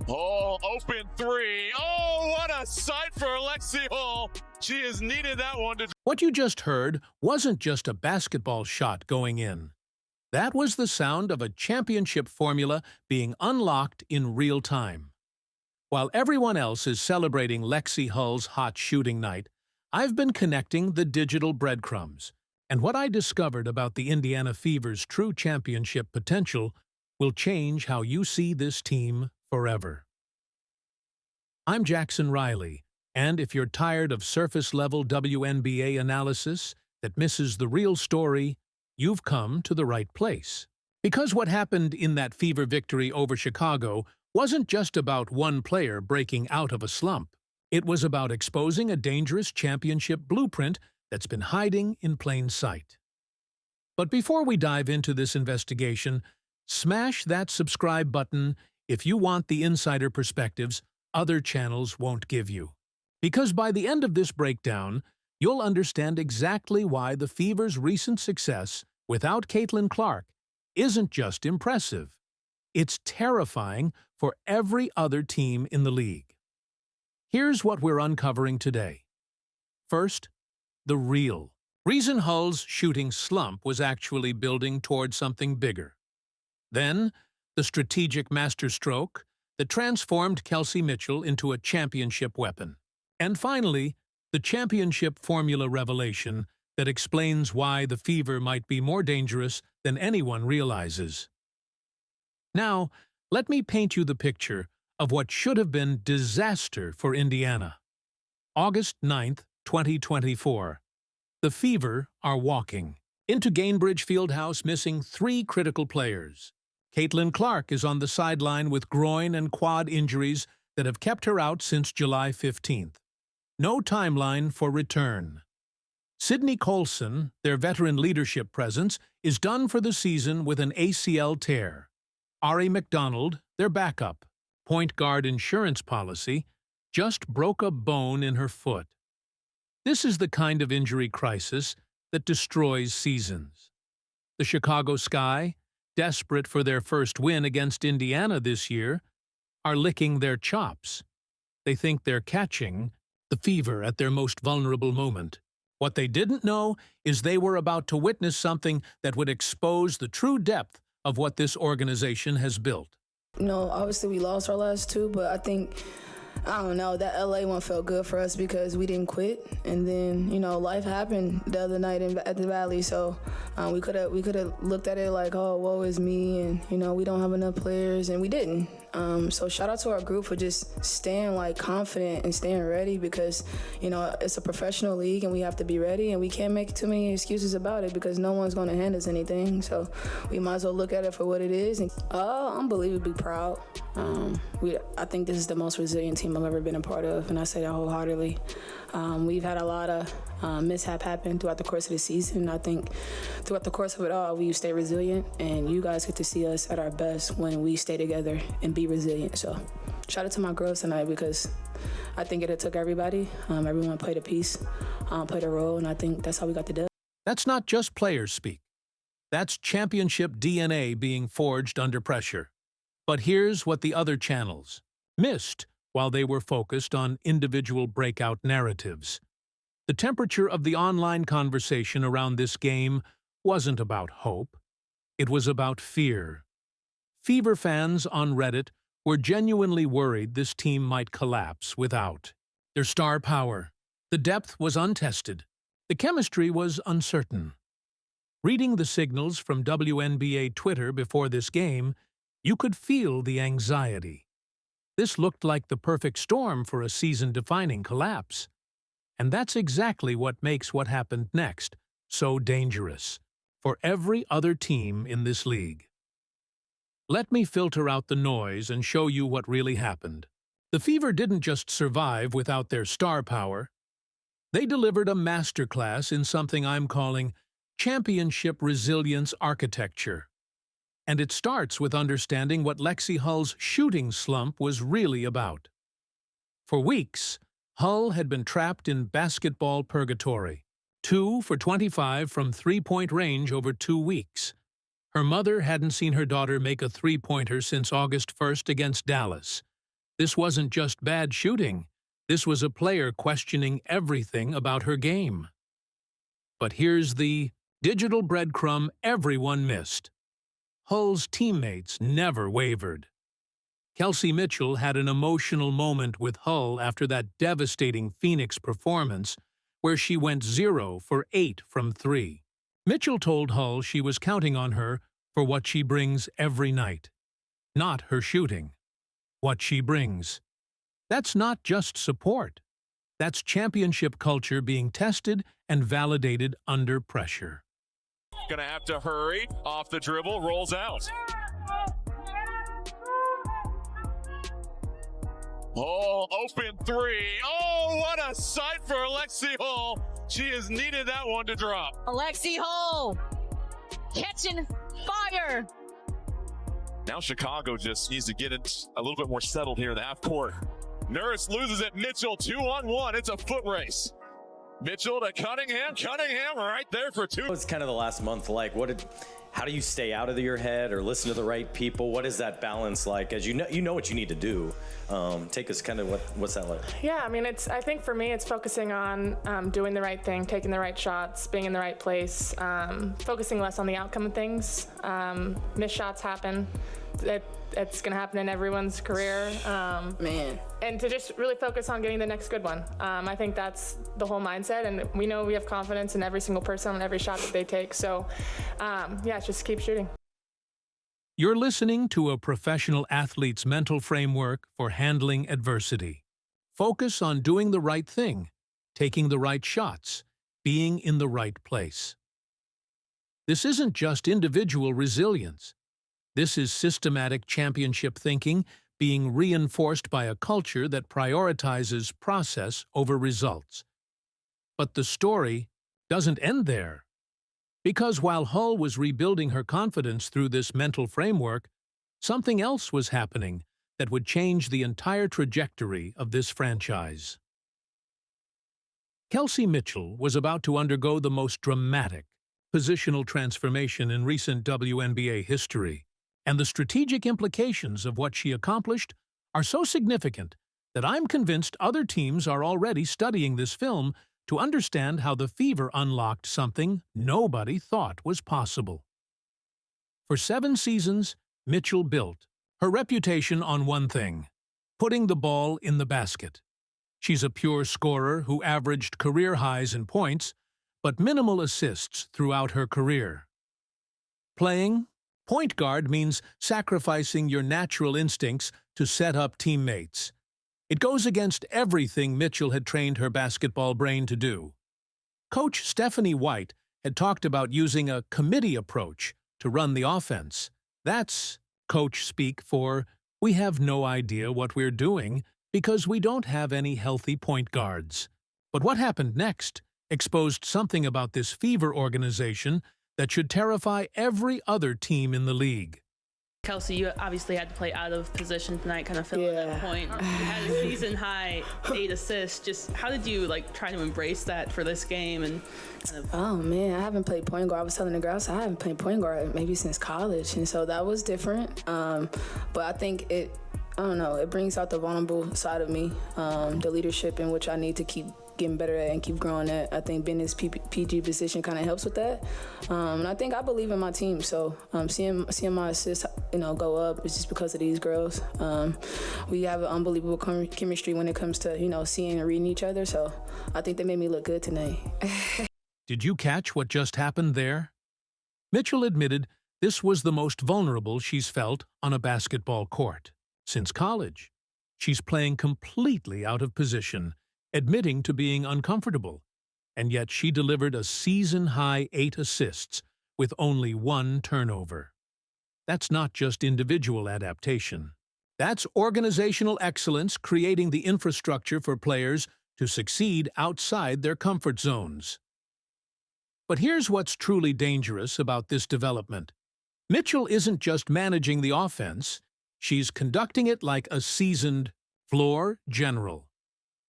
Hull open three. Oh, what a sight for Lexie Hull. She has needed that one to. What you just heard wasn't just a basketball shot going in. That was the sound of a championship formula being unlocked in real time. While everyone else is celebrating Lexie Hull's hot shooting night, I've been connecting the digital breadcrumbs, and what I discovered about the Indiana Fever's true championship potential will change how you see this team forever. I'm Jackson Riley, and if you're tired of surface-level WNBA analysis that misses the real story, you've come to the right place. Because what happened in that Fever victory over Chicago wasn't just about one player breaking out of a slump. It was about exposing a dangerous championship blueprint that's been hiding in plain sight. But before we dive into this investigation, smash that subscribe button if you want the insider perspectives other channels won't give you. Because by the end of this breakdown, you'll understand exactly why the Fever's recent success without Caitlin Clark isn't just impressive. It's terrifying for every other team in the league. Here's what we're uncovering today. First, the real reason Hull's shooting slump was actually building toward something bigger. Then, the strategic masterstroke that transformed Kelsey Mitchell into a championship weapon. And finally, the championship formula revelation that explains why the Fever might be more dangerous than anyone realizes. Now, let me paint you the picture of what should have been disaster for Indiana. August 9th, 2024. The Fever are walking into Gainbridge Fieldhouse missing 3 critical players. Caitlin Clark is on the sideline with groin and quad injuries that have kept her out since July 15th. No timeline for return. Sydney Colson, their veteran leadership presence, is done for the season with an ACL tear. Ari McDonald, their backup, point guard insurance policy, just broke a bone in her foot. This is the kind of injury crisis that destroys seasons. The Chicago Sky, desperate for their first win against Indiana this year, are licking their chops. They think they're catching the Fever at their most vulnerable moment. What they didn't know is they were about to witness something that would expose the true depth of what this organization has built. Obviously we lost our last 2, but I think, that LA one felt good for us because we didn't quit. And then, life happened the other night at the Valley, so we could have looked at it like, oh, woe is me, and, we don't have enough players, and we didn't. So shout out to our group for just staying confident and staying ready because, it's a professional league and we have to be ready and we can't make too many excuses about it because no one's going to hand us anything. So we might as well look at it for what it is. And I'm unbelievably proud. I think this is the most resilient team I've ever been a part of, and I say that wholeheartedly. We've had a lot of mishap happen throughout the course of the season. I think throughout the course of it all, we stay resilient, and you guys get to see us at our best when we stay together and be resilient. So shout out to my girls tonight because I think it took everybody. Everyone played a piece, played a role, and I think that's how we got the dub. That's not just players speak. That's championship DNA being forged under pressure. But here's what the other channels missed while they were focused on individual breakout narratives. The temperature of the online conversation around this game wasn't about hope. It was about fear. Fever fans on Reddit were genuinely worried this team might collapse without their star power. The depth was untested. The chemistry was uncertain. Reading the signals from WNBA Twitter before this game, you could feel the anxiety. This looked like the perfect storm for a season-defining collapse. And that's exactly what makes what happened next so dangerous for every other team in this league. Let me filter out the noise and show you what really happened. The Fever didn't just survive without their star power. They delivered a masterclass in something I'm calling championship resilience architecture. And it starts with understanding what Lexie Hull's shooting slump was really about. For weeks, Hull had been trapped in basketball purgatory, 2 for 25 from three-point range over 2 weeks. Her mother hadn't seen her daughter make a three-pointer since August 1st against Dallas, This wasn't just bad shooting. This was a player questioning everything about her game. But here's the digital breadcrumb everyone missed. Hull's teammates never wavered. Kelsey Mitchell had an emotional moment with Hull after that devastating Phoenix performance where she went 0 for 8 from 3. Mitchell told Hull she was counting on her for what she brings every night. Not her shooting. What she brings. That's not just support. That's championship culture being tested and validated under pressure. Gonna have to hurry. Off the dribble, rolls out. Oh, open three. Oh, what a sight for Lexie Hull. She has needed that one to drop. Lexie Hull catching fire. Now Chicago just needs to get it a little bit more settled here in the half court. Nurse loses it. Mitchell 2-on-1. It's a foot race. Mitchell to Cunningham. Cunningham right there for two. What was kind of the last month like? How do you stay out of your head or listen to the right people? What is that balance like? As you know what you need to do. Take us kind of what's that like? Yeah, I mean, I think for me, it's focusing on doing the right thing, taking the right shots, being in the right place, focusing less on the outcome of things. Missed shots happen. It's going to happen in everyone's career. Man. And to just really focus on getting the next good one. I think that's the whole mindset, and we know we have confidence in every single person on every shot that they take. So, yeah, just keep shooting. You're listening to a professional athlete's mental framework for handling adversity. Focus on doing the right thing, taking the right shots, being in the right place. This isn't just individual resilience. This is systematic championship thinking being reinforced by a culture that prioritizes process over results. But the story doesn't end there. Because while Hull was rebuilding her confidence through this mental framework, something else was happening that would change the entire trajectory of this franchise. Kelsey Mitchell was about to undergo the most dramatic positional transformation in recent WNBA history, and the strategic implications of what she accomplished are so significant that I'm convinced other teams are already studying this film to understand how the Fever unlocked something nobody thought was possible. For 7 seasons, Mitchell built her reputation on one thing: putting the ball in the basket. She's a pure scorer who averaged career highs in points, but minimal assists throughout her career. Playing point guard means sacrificing your natural instincts to set up teammates. It goes against everything Mitchell had trained her basketball brain to do. Coach Stephanie White had talked about using a committee approach to run the offense. That's coach speak for, we have no idea what we're doing because we don't have any healthy point guards. But what happened next exposed something about this Fever organization that should terrify every other team in the league. Kelsey, you obviously had to play out of position tonight, kind of fill in that point. You had a season-high 8 assists. Just how did you try to embrace that for this game? And kind of... Oh, man, I haven't played point guard. I was telling the girls I haven't played point guard maybe since college, and so that was different. But I think I don't know, it brings out the vulnerable side of me, the leadership in which I need to keep getting better at and keep growing at. I think being in this PG position kind of helps with that. And I think I believe in my team. So seeing my assists, go up is just because of these girls. We have an unbelievable chemistry when it comes to, seeing and reading each other. So I think they made me look good tonight. Did you catch what just happened there? Mitchell admitted this was the most vulnerable she's felt on a basketball court since college. She's playing completely out of position, admitting to being uncomfortable, and yet she delivered a season-high 8 assists with only 1 turnover. That's not just individual adaptation. That's organizational excellence creating the infrastructure for players to succeed outside their comfort zones. But here's what's truly dangerous about this development. Mitchell isn't just managing the offense, she's conducting it like a seasoned floor general.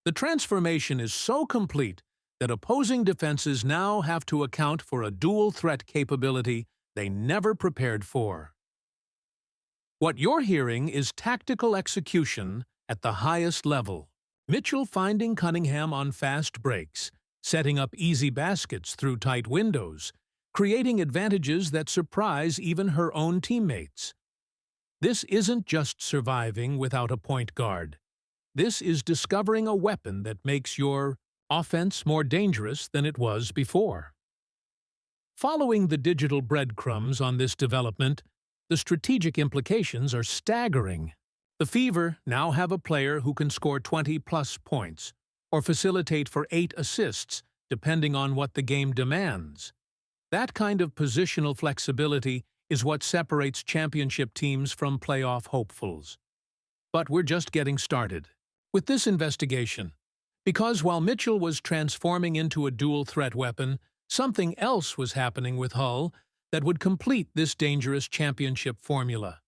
The transformation is so complete that opposing defenses now have to account for a dual-threat capability they never prepared for. What you're hearing is tactical execution at the highest level. Mitchell finding Cunningham on fast breaks, setting up easy baskets through tight windows, creating advantages that surprise even her own teammates. This isn't just surviving without a point guard. This is discovering a weapon that makes your offense more dangerous than it was before. Following the digital breadcrumbs on this development, the strategic implications are staggering. The Fever now have a player who can score 20-plus points or facilitate for 8 assists, depending on what the game demands. That kind of positional flexibility is what separates championship teams from playoff hopefuls. But we're just getting started with this investigation, because while Mitchell was transforming into a dual-threat weapon, something else was happening with Hull that would complete this dangerous championship formula.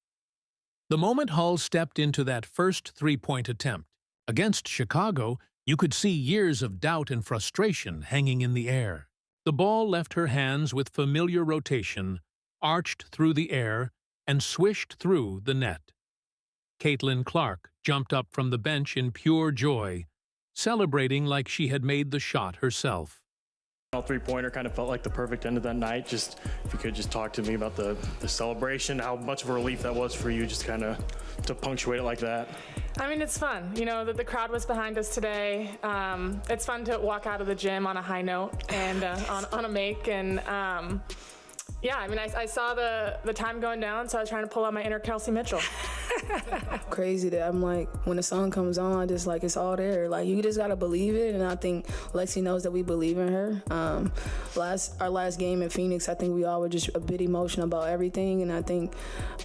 The moment Hull stepped into that first three-point attempt against Chicago, you could see years of doubt and frustration hanging in the air. The ball left her hands with familiar rotation, arched through the air, and swished through the net. Caitlin Clark jumped up from the bench in pure joy, celebrating like she had made the shot herself. Three-pointer kind of felt like the perfect end of that night. Just if you could just talk to me about the celebration, how much of a relief that was for you, just kind of to punctuate it like that. I mean, it's fun. You know, that the crowd was behind us today. It's fun to walk out of the gym on a high note and on a make. And yeah, I mean, I saw the time going down, so I was trying to pull out my inner Kelsey Mitchell. Crazy that I'm like, when the song comes on, just like it's all there. Like, you just gotta believe it, and I think Lexie knows that we believe in her. Our last game in Phoenix, I think we all were just a bit emotional about everything, and I think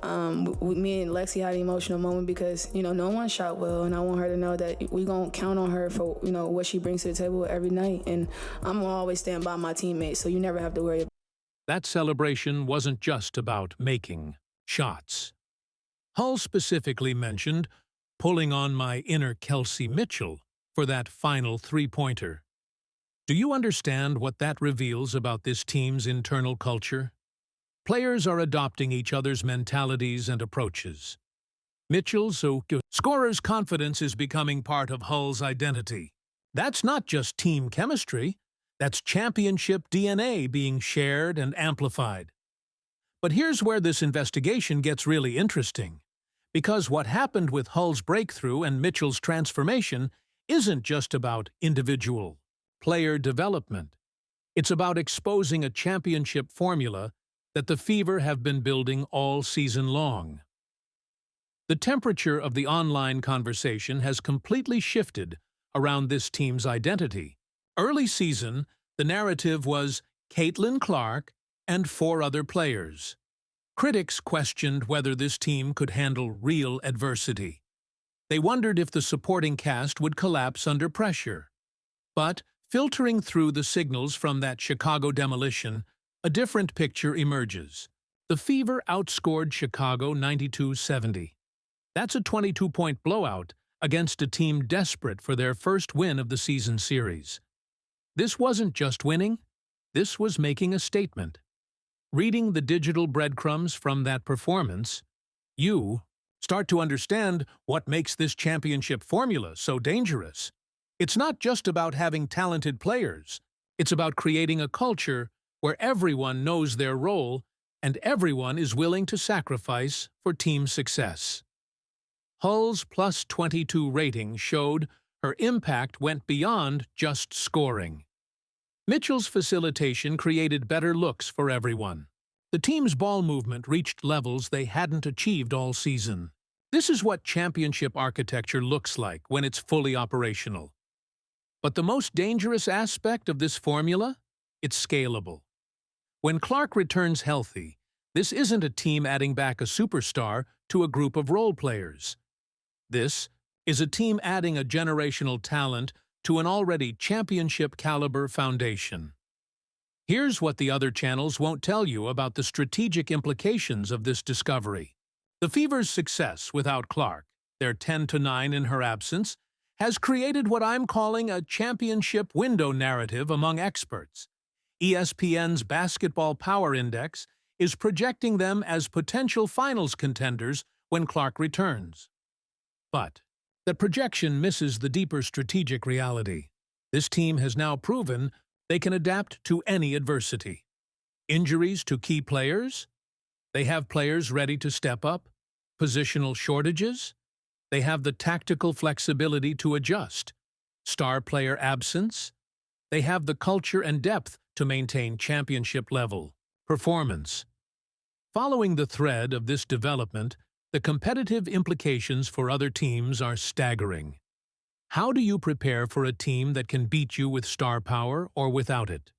me and Lexie had an emotional moment because, you know, no one shot well, and I want her to know that we gonna count on her for, you know, what she brings to the table every night, and I'm gonna always stand by my teammates, so you never have to worry. That celebration wasn't just about making shots. Hull specifically mentioned pulling on my inner Kelsey Mitchell for that final three-pointer. Do you understand what that reveals about this team's internal culture? Players are adopting each other's mentalities and approaches. Mitchell's scorer's confidence is becoming part of Hull's identity. That's not just team chemistry. That's championship DNA being shared and amplified. But here's where this investigation gets really interesting, because what happened with Hull's breakthrough and Mitchell's transformation isn't just about individual player development. It's about exposing a championship formula that the Fever have been building all season long. The temperature of the online conversation has completely shifted around this team's identity. Early season, the narrative was Caitlin Clark and 4 other players. Critics questioned whether this team could handle real adversity. They wondered if the supporting cast would collapse under pressure. But, filtering through the signals from that Chicago demolition, a different picture emerges. The Fever outscored Chicago 92-70. That's a 22-point blowout against a team desperate for their first win of the season series. This wasn't just winning, this was making a statement. Reading the digital breadcrumbs from that performance, you start to understand what makes this championship formula so dangerous. It's not just about having talented players. It's about creating a culture where everyone knows their role and everyone is willing to sacrifice for team success. Hull's plus 22 rating showed her impact went beyond just scoring. Mitchell's facilitation created better looks for everyone. The team's ball movement reached levels they hadn't achieved all season. This is what championship architecture looks like when it's fully operational. But the most dangerous aspect of this formula? It's scalable. When Clark returns healthy, this isn't a team adding back a superstar to a group of role players. This is a team adding a generational talent to an already championship-caliber foundation. Here's what the other channels won't tell you about the strategic implications of this discovery. The Fever's success without Clark, their 10-9 in her absence, has created what I'm calling a championship window narrative among experts. ESPN's Basketball Power Index is projecting them as potential finals contenders when Clark returns. But That projection misses the deeper strategic reality. This team has now proven they can adapt to any adversity. Injuries to key players? They have players ready to step up. Positional shortages? They have the tactical flexibility to adjust. Star player absence? They have the culture and depth to maintain championship-level performance. Following the thread of this development, the competitive implications for other teams are staggering. How do you prepare for a team that can beat you with star power or without it?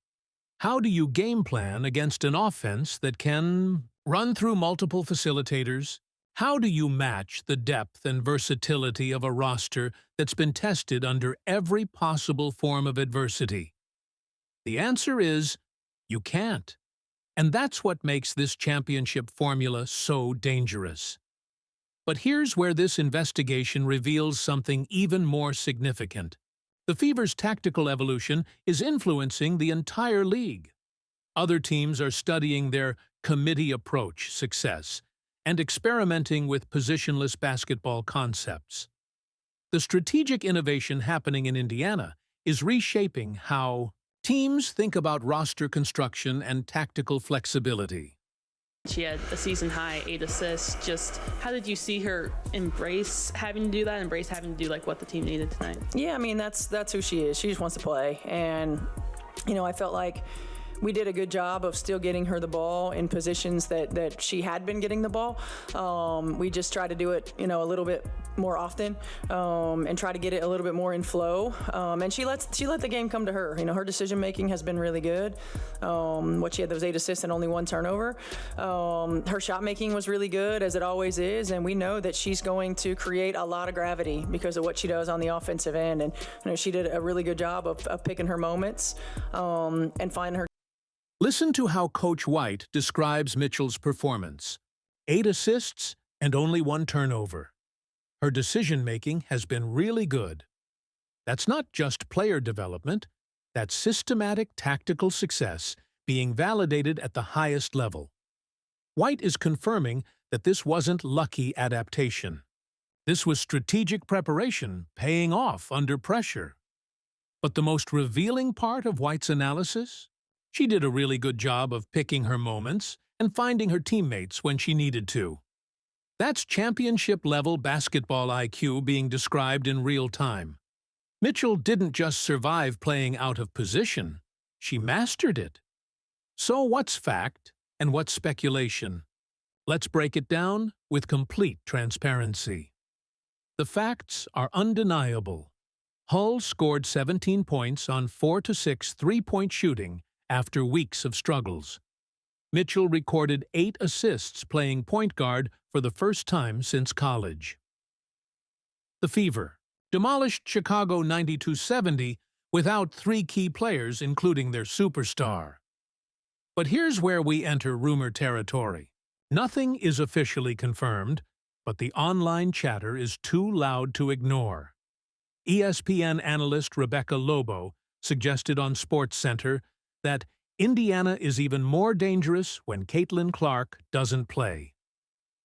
How do you game plan against an offense that can run through multiple facilitators? How do you match the depth and versatility of a roster that's been tested under every possible form of adversity? The answer is, you can't. And that's what makes this championship formula so dangerous. But here's where this investigation reveals something even more significant. The Fever's tactical evolution is influencing the entire league. Other teams are studying their committee approach success and experimenting with positionless basketball concepts. The strategic innovation happening in Indiana is reshaping how teams think about roster construction and tactical flexibility. She had a season-high 8 assists. Just how did you see her embrace having to do that, embrace having to do like what the team needed tonight? Yeah, I mean, that's who she is. She just wants to play. And, you know, I felt like we did a good job of still getting her the ball in positions that she had been getting the ball. We just try to do it, you know, a little bit more often and try to get it a little bit more in flow. And she let the game come to her. You know, her decision making has been really good. She had those 8 assists and only 1 turnover. Her shot making was really good, as it always is. And we know that she's going to create a lot of gravity because of what she does on the offensive end. And you know, she did a really good job of picking her moments and finding her. Listen to how Coach White describes Mitchell's performance. 8 assists and only 1 turnover. Her decision-making has been really good. That's not just player development, that's systematic tactical success being validated at the highest level. White is confirming that this wasn't lucky adaptation. This was strategic preparation paying off under pressure. But the most revealing part of White's analysis? She did a really good job of picking her moments and finding her teammates when she needed to. That's championship-level basketball IQ being described in real time. Mitchell didn't just survive playing out of position, she mastered it. So what's fact and what's speculation? Let's break it down with complete transparency. The facts are undeniable. Hull scored 17 points on 4-6 three-point shooting after weeks of struggles. Mitchell recorded 8 assists playing point guard for the first time since college. The Fever demolished Chicago 92-70 without 3 key players, including their superstar. But here's where we enter rumor territory. Nothing is officially confirmed, but the online chatter is too loud to ignore. ESPN analyst Rebecca Lobo suggested on SportsCenter that Indiana is even more dangerous when Caitlin Clark doesn't play.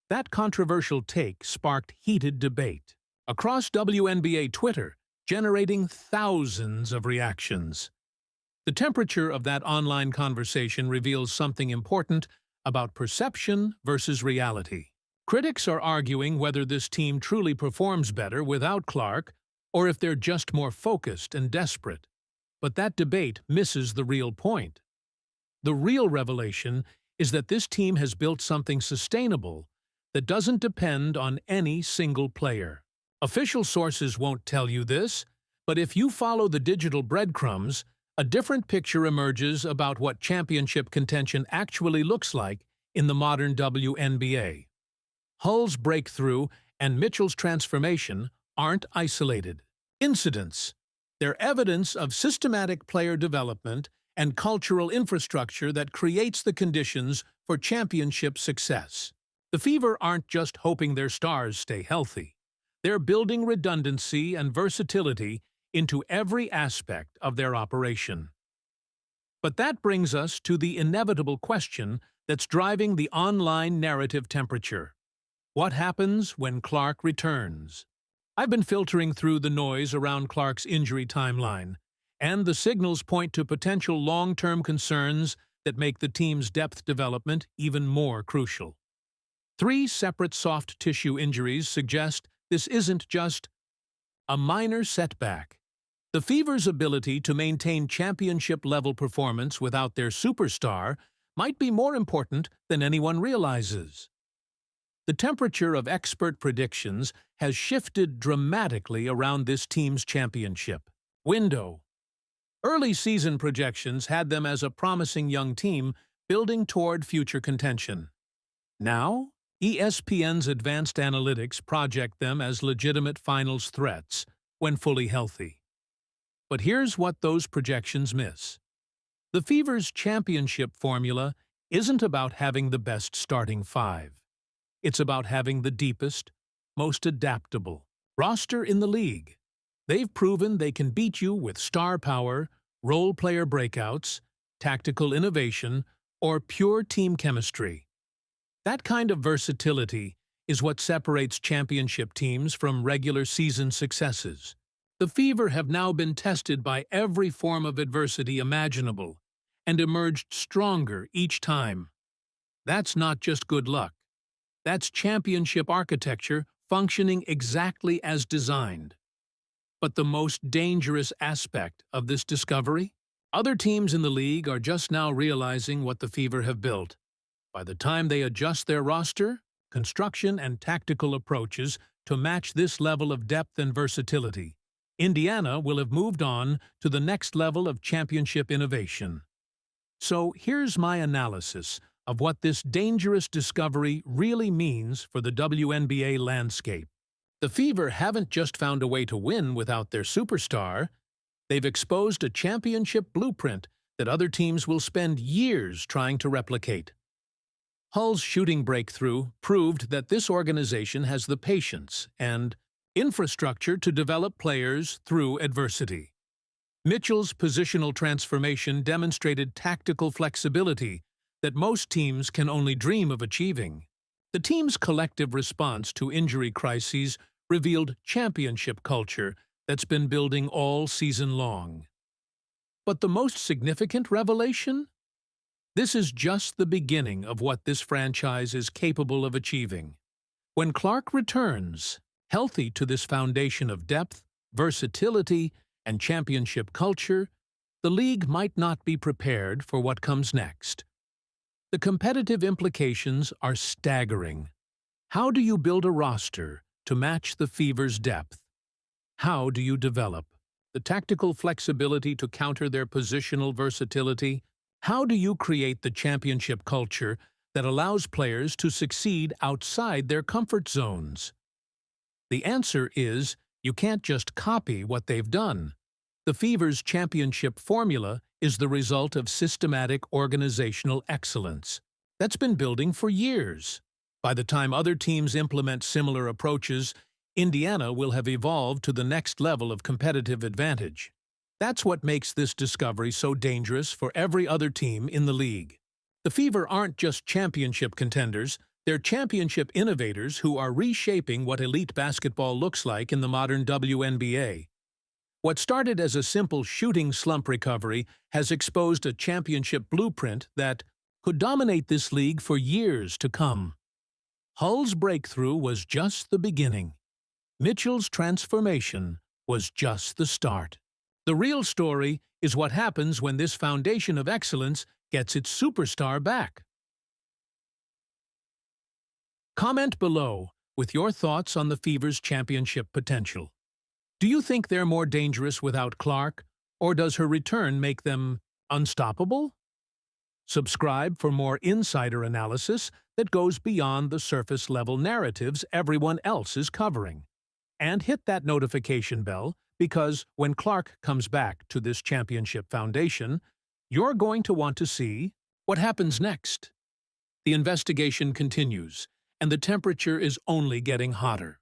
That controversial take sparked heated debate across WNBA Twitter, generating thousands of reactions. The temperature of that online conversation reveals something important about perception versus reality. Critics are arguing whether this team truly performs better without Clark or if they're just more focused and desperate. But that debate misses the real point. The real revelation is that this team has built something sustainable that doesn't depend on any single player. Official sources won't tell you this, but if you follow the digital breadcrumbs, a different picture emerges about what championship contention actually looks like in the modern WNBA. Hull's breakthrough and Mitchell's transformation aren't isolated incidents. They're evidence of systematic player development and cultural infrastructure that creates the conditions for championship success. The Fever aren't just hoping their stars stay healthy. They're building redundancy and versatility into every aspect of their operation. But that brings us to the inevitable question that's driving the online narrative temperature. What happens when Clark returns? I've been filtering through the noise around Clark's injury timeline, and the signals point to potential long-term concerns that make the team's depth development even more crucial. 3 separate soft tissue injuries suggest this isn't just a minor setback. The Fever's ability to maintain championship-level performance without their superstar might be more important than anyone realizes. The temperature of expert predictions has shifted dramatically around this team's championship window. Early season projections had them as a promising young team building toward future contention. Now, ESPN's advanced analytics project them as legitimate finals threats when fully healthy. But here's what those projections miss. The Fever's championship formula isn't about having the best starting 5. It's about having the deepest, most adaptable roster in the league. They've proven they can beat you with star power, role-player breakouts, tactical innovation, or pure team chemistry. That kind of versatility is what separates championship teams from regular season successes. The Fever have now been tested by every form of adversity imaginable and emerged stronger each time. That's not just good luck. That's championship architecture functioning exactly as designed. But the most dangerous aspect of this discovery? Other teams in the league are just now realizing what the Fever have built. By the time they adjust their roster, construction, and tactical approaches to match this level of depth and versatility, Indiana will have moved on to the next level of championship innovation. So here's my analysis of what this dangerous discovery really means for the WNBA landscape. The Fever haven't just found a way to win without their superstar. They've exposed a championship blueprint that other teams will spend years trying to replicate. Hull's shooting breakthrough proved that this organization has the patience and infrastructure to develop players through adversity. Mitchell's positional transformation demonstrated tactical flexibility that most teams can only dream of achieving. The team's collective response to injury crises revealed championship culture that's been building all season long. But the most significant revelation? This is just the beginning of what this franchise is capable of achieving. When Clark returns, healthy to this foundation of depth, versatility, and championship culture, the league might not be prepared for what comes next. The competitive implications are staggering. How do you build a roster to match the Fever's depth? How do you develop the tactical flexibility to counter their positional versatility? How do you create the championship culture that allows players to succeed outside their comfort zones? The answer is you can't just copy what they've done. The Fever's championship formula is the result of systematic organizational excellence that's been building for years. By the time other teams implement similar approaches, Indiana will have evolved to the next level of competitive advantage. That's what makes this discovery so dangerous for every other team in the league. The Fever aren't just championship contenders, they're championship innovators who are reshaping what elite basketball looks like in the modern WNBA. What started as a simple shooting slump recovery has exposed a championship blueprint that could dominate this league for years to come. Hull's breakthrough was just the beginning. Mitchell's transformation was just the start. The real story is what happens when this foundation of excellence gets its superstar back. Comment below with your thoughts on the Fever's championship potential. Do you think they're more dangerous without Clark, or does her return make them unstoppable? Subscribe for more insider analysis that goes beyond the surface-level narratives everyone else is covering. And hit that notification bell, because when Clark comes back to this championship foundation, you're going to want to see what happens next. The investigation continues, and the temperature is only getting hotter.